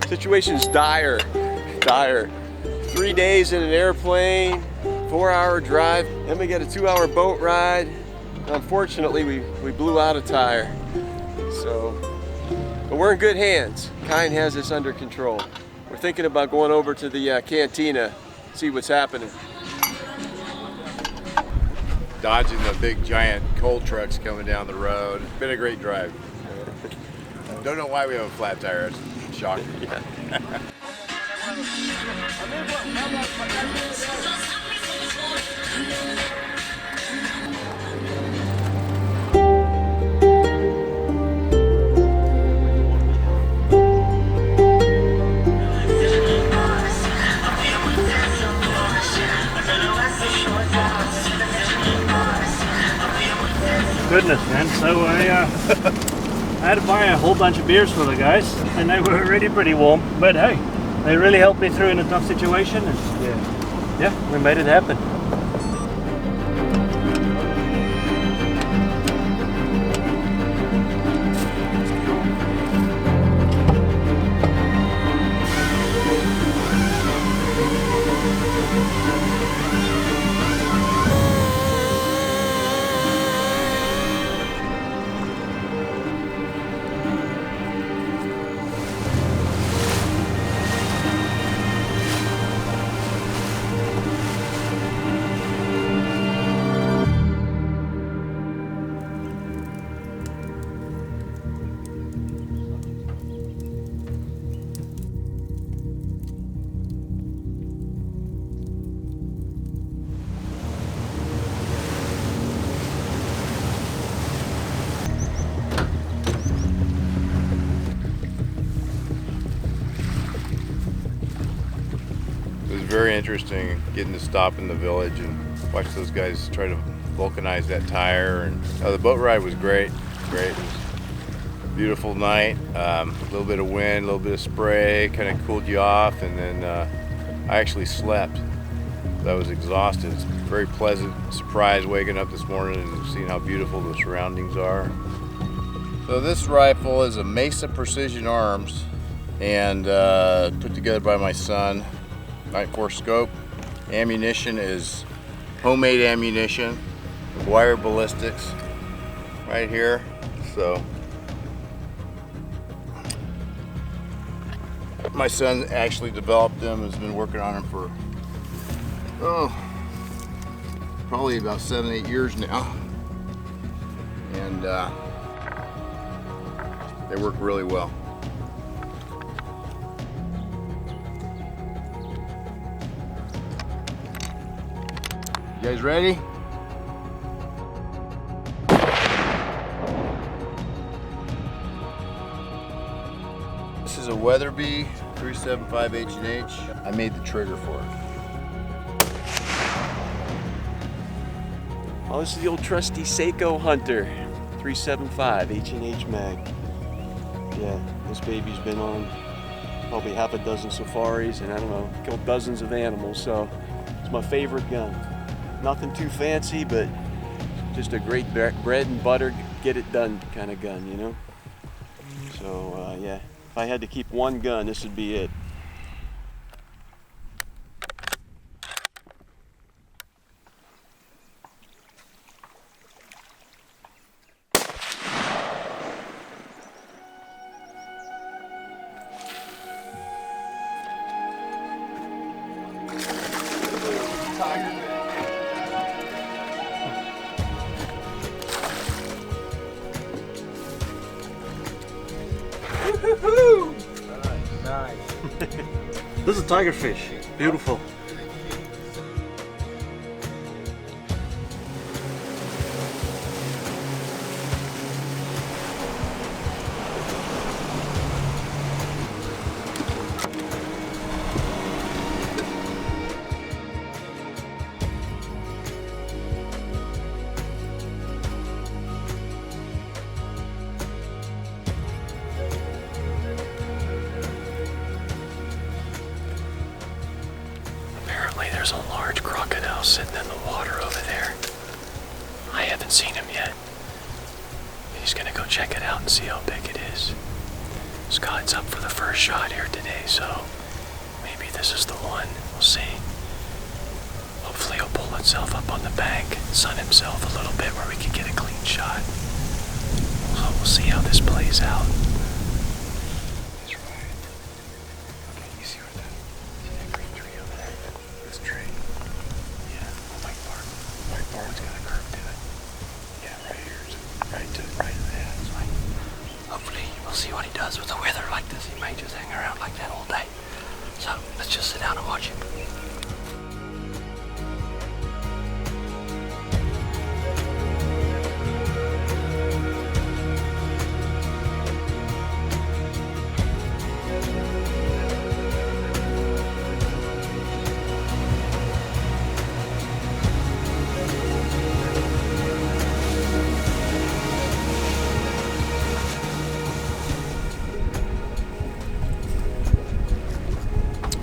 Situation's dire. 3 days in an airplane, 4-hour drive, then we get a 2-hour boat ride. Unfortunately, we blew out a tire. So, but we're in good hands. Kyne has this under control. We're thinking about going over to the cantina, see what's happening. Dodging the big giant coal trucks coming down the road. Been a great drive. Don't know why we have a flat tire. It's shocking. Yeah. Goodness, man. So I had to buy a whole bunch of beers for the guys, and they were already pretty warm. But hey, they really helped me through in a tough situation, and yeah, we made it happen. Very interesting getting to stop in the village and watch those guys try to vulcanize that tire. And the boat ride was great. It was a beautiful night. A little bit of wind, a little bit of spray, kind of cooled you off. And then I actually slept. I was exhausted. It's a very pleasant surprise waking up this morning and seeing how beautiful the surroundings are. So this rifle is a Mesa Precision Arms and put together by my son. 9.4 scope. Ammunition is homemade ammunition, wire ballistics right here. So my son actually developed them, has been working on them for probably about 7-8 years now, and they work really well. You guys ready? This is a Weatherby 375 H&H. I made the trigger for it. Oh, this is the old trusty Seiko Hunter 375 H&H mag. Yeah, this baby's been on probably half a dozen safaris and I don't know, killed dozens of animals, so it's my favorite gun. Nothing too fancy, but just a great bread and butter, get it done kind of gun, you know? So yeah, if I had to keep one gun, this would be it. Nice. This is a tiger fish. Beautiful. crocodile sitting in the water over there. I haven't seen him yet. He's gonna go check it out and see how big it is. Scott's up for the first shot here today, so maybe this is the one. We'll see. Hopefully he'll pull himself up on the bank, sun himself a little bit where we can get a clean shot. So we'll see how this plays out. He's right. Okay, you see that green tree over there? This tree? Yeah, white bark. White bark's got a curve to it. Yeah, right here. Right to that. It's like, hopefully we'll see what he does with the weather like this. He may just hang around like that all day. So let's just sit down and watch him.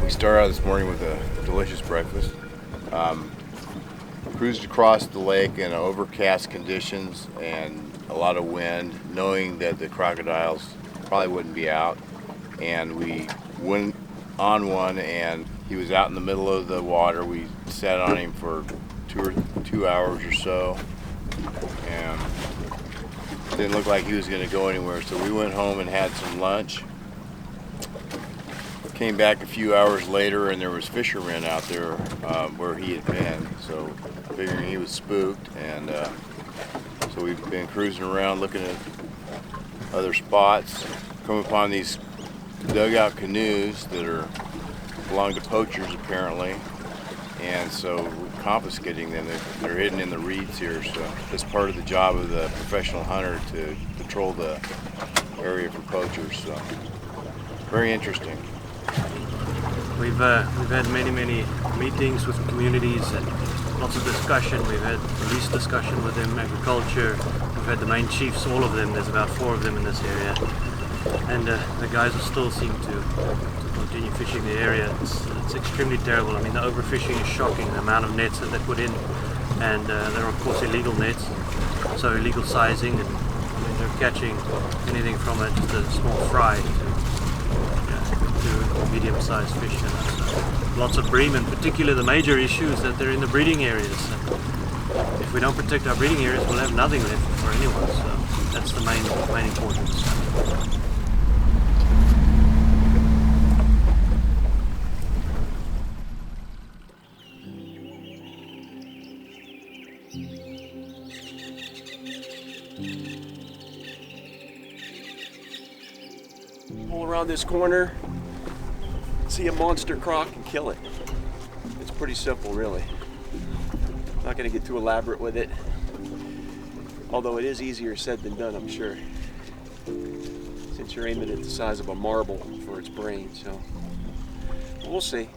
Started out this morning with a delicious breakfast. Cruised across the lake in overcast conditions and a lot of wind, knowing that the crocodiles probably wouldn't be out. And we went on one, and he was out in the middle of the water. We sat on him for 2 hours or so, and it didn't look like he was going to go anywhere. So we went home and had some lunch. Came back a few hours later, and there was fishermen out there where he had been, so figuring he was spooked, and so we've been cruising around looking at other spots, come upon these dugout canoes that belong to poachers apparently, and so we're confiscating them. They're hidden in the reeds here, so it's part of the job of the professional hunter to patrol the area for poachers, so very interesting. We've had many meetings with communities and lots of discussion. We've had police discussion with them, agriculture. We've had the main chiefs, all of them. There's about 4 of them in this area, and the guys will still seem to continue fishing the area. It's extremely terrible. I mean, the overfishing is shocking. The amount of nets that they put in, and they're of course illegal nets, so illegal sizing, and I mean, they're catching anything from just a small fry to medium-sized fish. And lots of bream, in particular. The major issue is that they're in the breeding areas. And if we don't protect our breeding areas, we'll have nothing left for anyone. So that's the main importance. Pull around this corner, see a monster croc and kill it. It's pretty simple, really. Not going to get too elaborate with it, although it is easier said than done, I'm sure, since you're aiming at the size of a marble for its brain. So we'll see.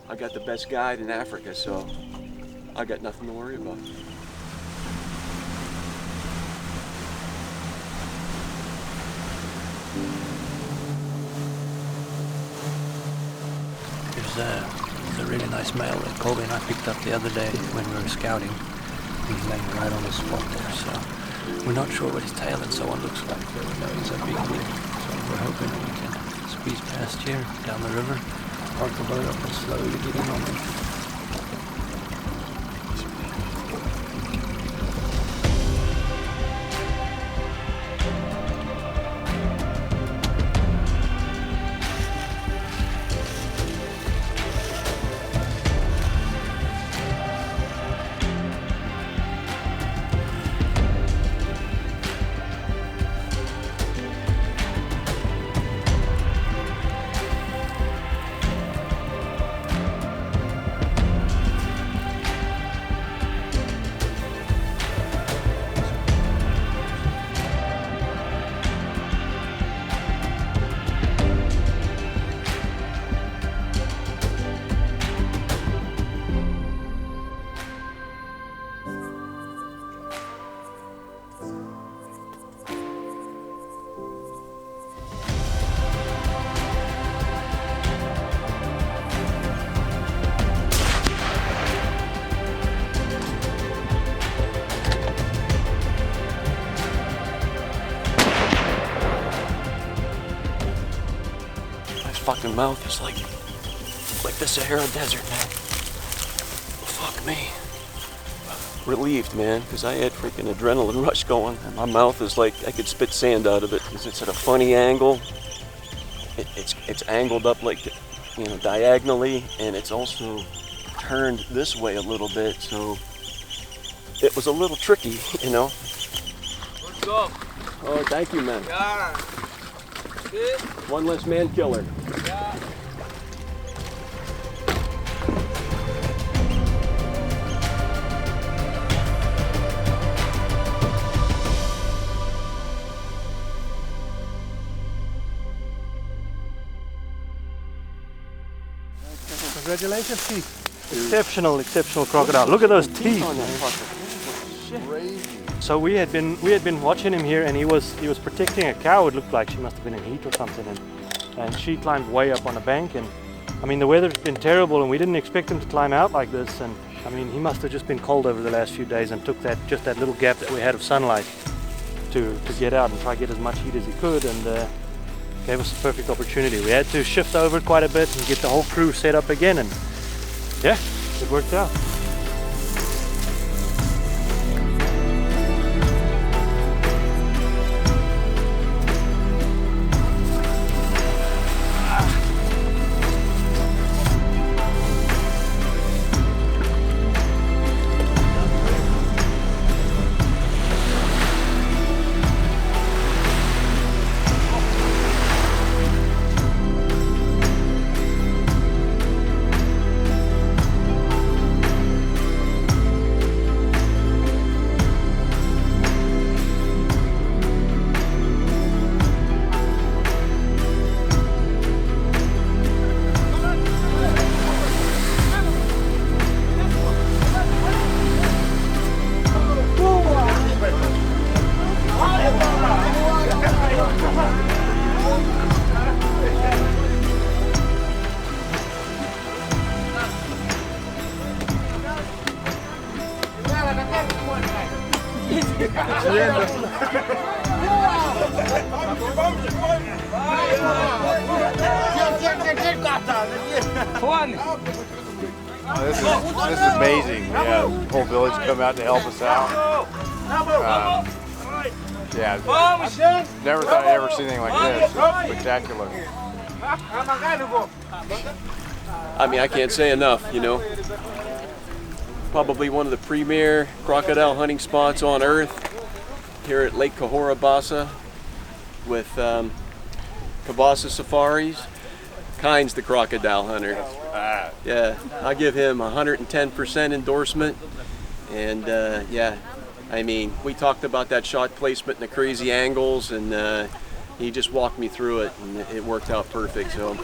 I got the best guide in Africa, so I got nothing to worry about. There's a really nice male that Colby and I picked up the other day when we were scouting. He's laying right on the spot there, so we're not sure what his tail and so on looks like, but we know he's a big one. So we're hoping we can squeeze past here, down the river, park the boat up and slowly get in on him. fucking mouth is like the Sahara Desert, man. Fuck me. Relieved, man, because I had freaking adrenaline rush going, and my mouth is like I could spit sand out of it because it's at a funny angle. It's angled up like, you know, diagonally, and it's also turned this way a little bit, so it was a little tricky, you know. Let's go. Oh, thank you, man. Yeah. Good. One less man killer. Yeah. Congratulations, Keith. Exceptional crocodile. Look at those teeth. So we had been watching him here, and he was protecting a cow. It looked like she must have been in heat or something, and she climbed way up on a bank. And I mean, the weather's been terrible, and we didn't expect him to climb out like this. And I mean, he must have just been cold over the last few days and took that little gap that we had of sunlight to get out and try to get as much heat as he could, and gave us a perfect opportunity. We had to shift over quite a bit and get the whole crew set up again, and yeah, it worked out. This is amazing. Yeah, the whole village come out to help us out. Yeah, never thought I'd ever see anything like this. It's spectacular. I mean, I can't say enough, you know. Probably one of the premier crocodile hunting spots on earth here at Lake Cahora Bassa with Cabassa Safaris. Kyne's the crocodile hunter. Yeah, I give him 110% endorsement. And yeah, I mean, we talked about that shot placement and the crazy angles, and he just walked me through it, and it worked out perfect. So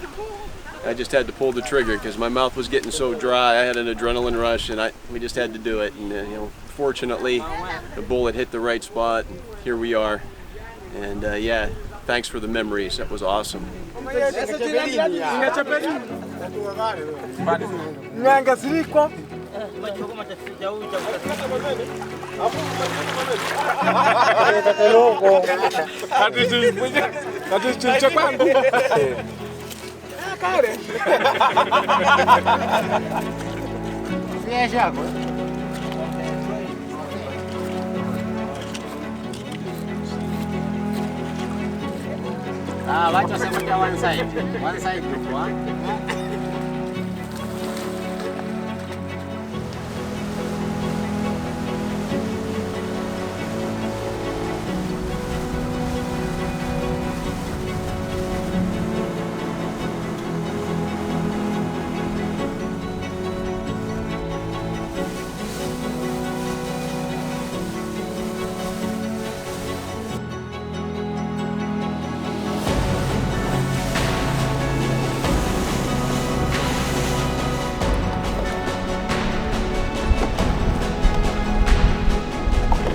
I just had to pull the trigger because my mouth was getting so dry. I had an adrenaline rush, and we just had to do it. And you know, fortunately, the bullet hit the right spot. And here we are. And yeah, thanks for the memories. That was awesome. Vai to sama dia one side dulu.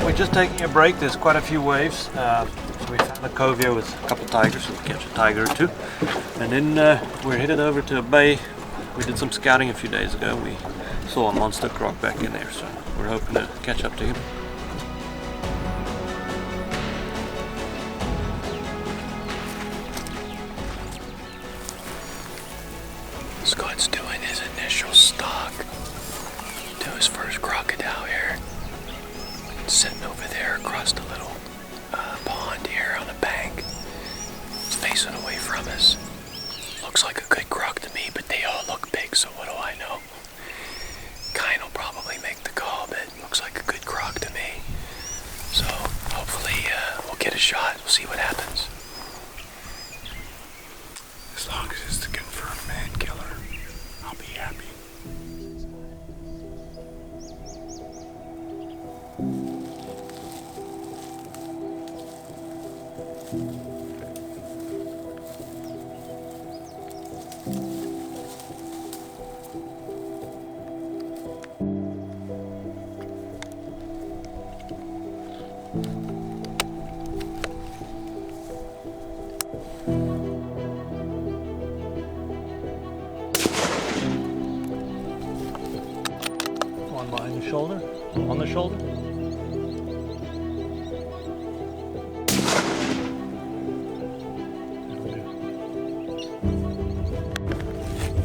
We're just taking a break. There's quite a few waves. So we found a cove here with a couple tigers, so we'll catch a tiger or two. And then we're headed over to a bay. We did some scouting a few days ago. We saw a monster croc back in there, so we're hoping to catch up to him. There's crocodile here, sitting over there across the little pond here on the bank. It's facing away from us. Looks like a good croc to me, but they all look big, so what do I know? Kyne will probably make the call, but it looks like a good croc to me. So hopefully we'll get a shot. We'll see what happens. As long as it's the confirmed man killer, I'll be happy. One behind the shoulder, on the shoulder.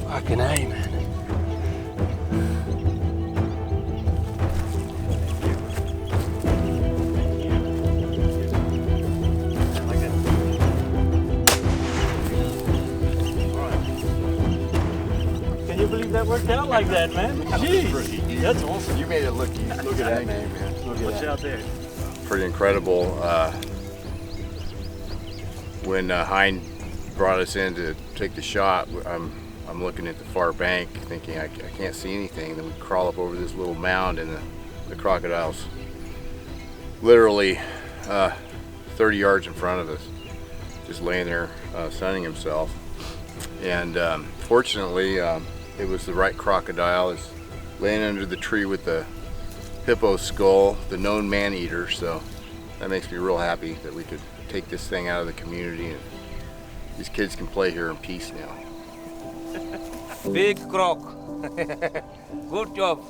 Fucking A, man. Can you believe that worked out like that, man? Jeez, that's awesome. You made it look easy. Look at that name, man. Look at What's that. out there? Pretty incredible. When Kyne brought us in to take the shot, I'm looking at the far bank thinking I can't see anything. Then we crawl up over this little mound and the crocodile's literally 30 yards in front of us, just laying there sunning himself. And fortunately it was the right crocodile. It's laying under the tree with the hippo skull, the known man-eater, so that makes me real happy that we could take this thing out of the community and these kids can play here in peace now. Big croc. Good job.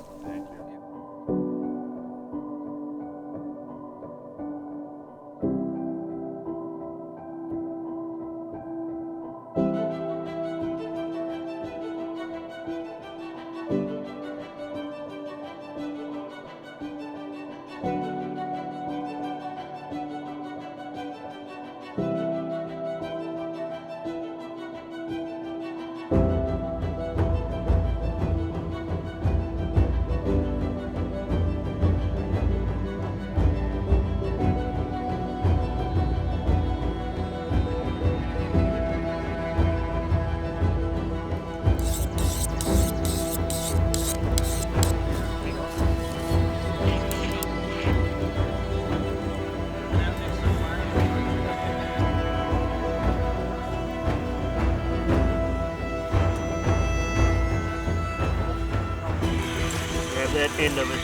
That end of it.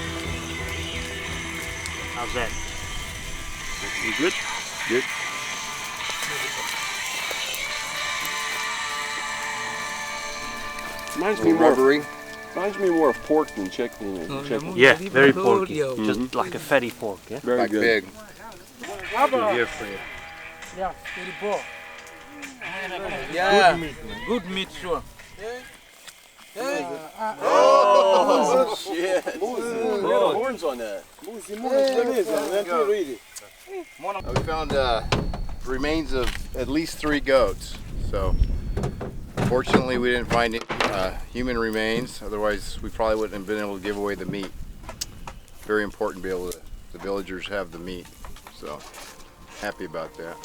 How's that? You good? Good. Reminds me more of pork than chicken. Yeah, very porky. Just like a fatty pork, yeah? Very Like good. big. Good year for you. Yeah, good meat, sure. Oh, shit. Look at the horns on that. We found remains of at least 3 goats. So fortunately we didn't find any human remains, otherwise we probably wouldn't have been able to give away the meat. Very important to be able to, the villagers have the meat. So happy about that.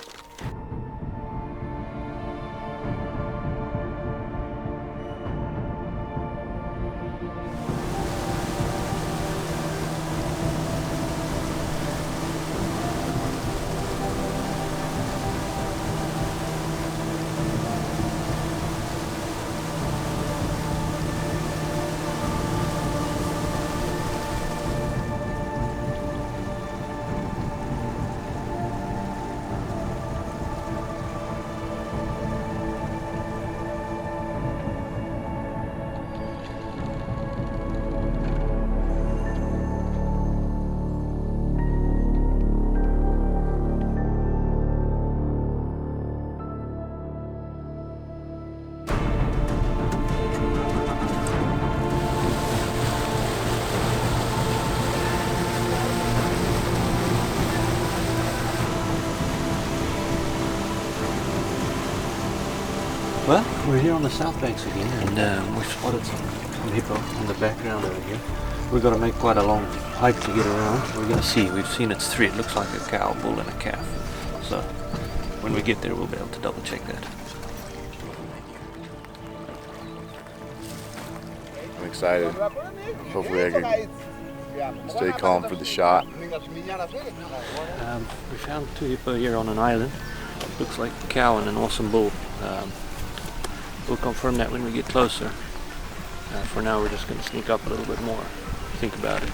We're here on the south banks again, and we've spotted some hippo in the background over here. We've got to make quite a long hike to get around. We're going to see. We've seen it's three. It looks like a cow, bull, and a calf. So when we get there, we'll be able to double check that. I'm excited. Hopefully I can stay calm for the shot. We found two hippo here on an island. Looks like a cow and an awesome bull. We'll confirm that when we get closer. For now, we're just going to sneak up a little bit more. Think about it.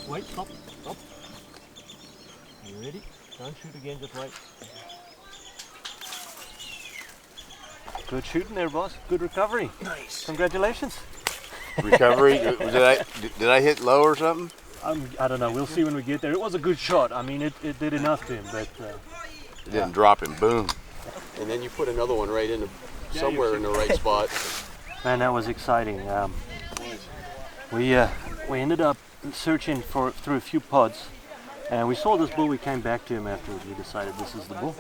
Wait, stop. Are you ready? Don't shoot again, just wait. Good shooting there, boss. Good recovery. Nice. Congratulations. Recovery? Did I hit low or something? I don't know. We'll see when we get there. It was a good shot. I mean, it did enough to him, but... It didn't drop him. Boom. And then you put another one right in somewhere in the right spot. Man, that was exciting. We ended up searching through a few pods, and we saw this bull. We came back to him afterwards. We decided this is the bull.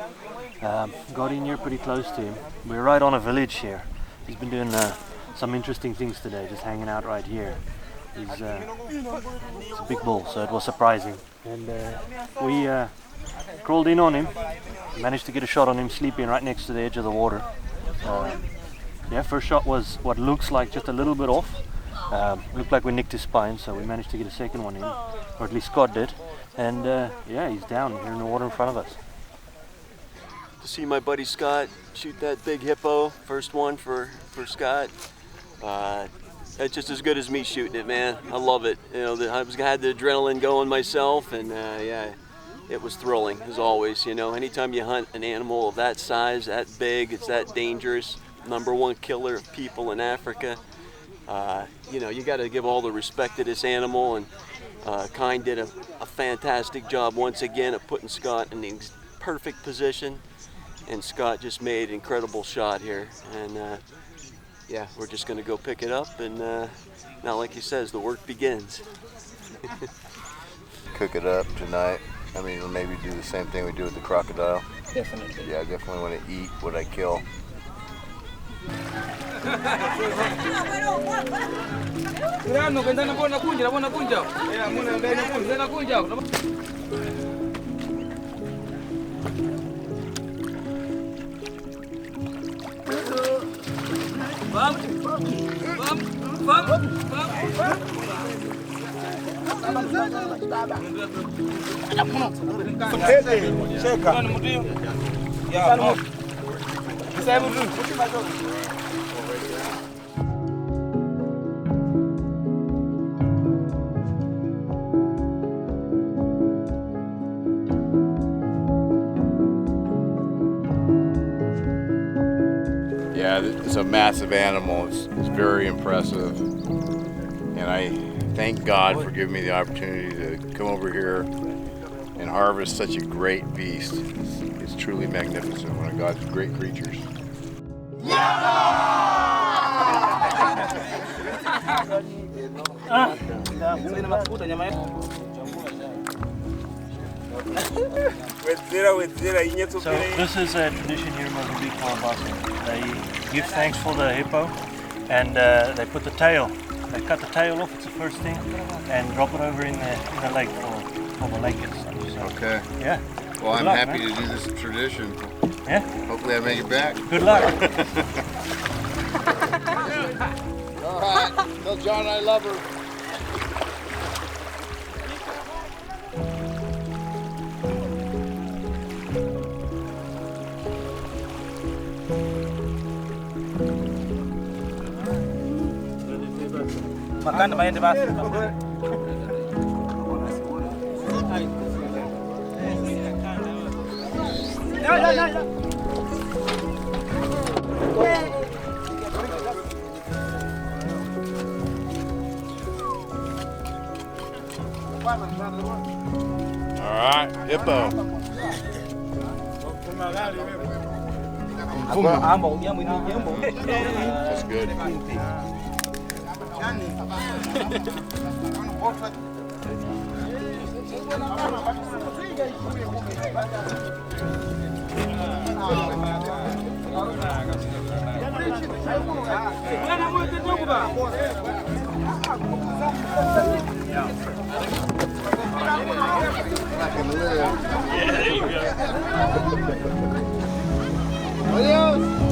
Got in here pretty close to him. We're right on a village here. He's been doing some interesting things today, just hanging out right here. It's a big bull, so it was surprising. And we crawled in on him, managed to get a shot on him sleeping right next to the edge of the water. Yeah, first shot was what looks like just a little bit off. Looked like we nicked his spine, so we managed to get a second one in, or at least Scott did. And yeah, he's down here in the water in front of us. To see my buddy Scott shoot that big hippo, first one for Scott. It's just as good as me shooting it, man. I love it. You know, I had the adrenaline going myself, and yeah, it was thrilling as always. You know, anytime you hunt an animal of that size, that big, it's that dangerous. #1 killer of people in Africa. You know, you got to give all the respect to this animal, and Kyne did a fantastic job once again of putting Scott in the perfect position, and Scott just made an incredible shot here. And yeah, we're just going to go pick it up, and now, like he says, the work begins. Cook it up tonight. I mean, maybe do the same thing we do with the crocodile. Definitely. Yeah, I definitely want to eat what I kill. Yeah, it's a massive animal. It's very impressive. And I thank God for giving me the opportunity to come over here and harvest such a great beast. It's truly magnificent, one of God's great creatures. So this is a tradition here in Mozambique, Cahora Bassa. They give thanks for the hippo, and they put the tail. They cut the tail off. It's the first thing, and drop it over in the lake for the lake and such. So, Okay. yeah. Well, Good I'm luck, happy man. to do this tradition. Yeah. Hopefully I make it back. Good luck. All right. Tell John I love her. Makan main di bawah. hippo. That's good.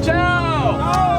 Ciao!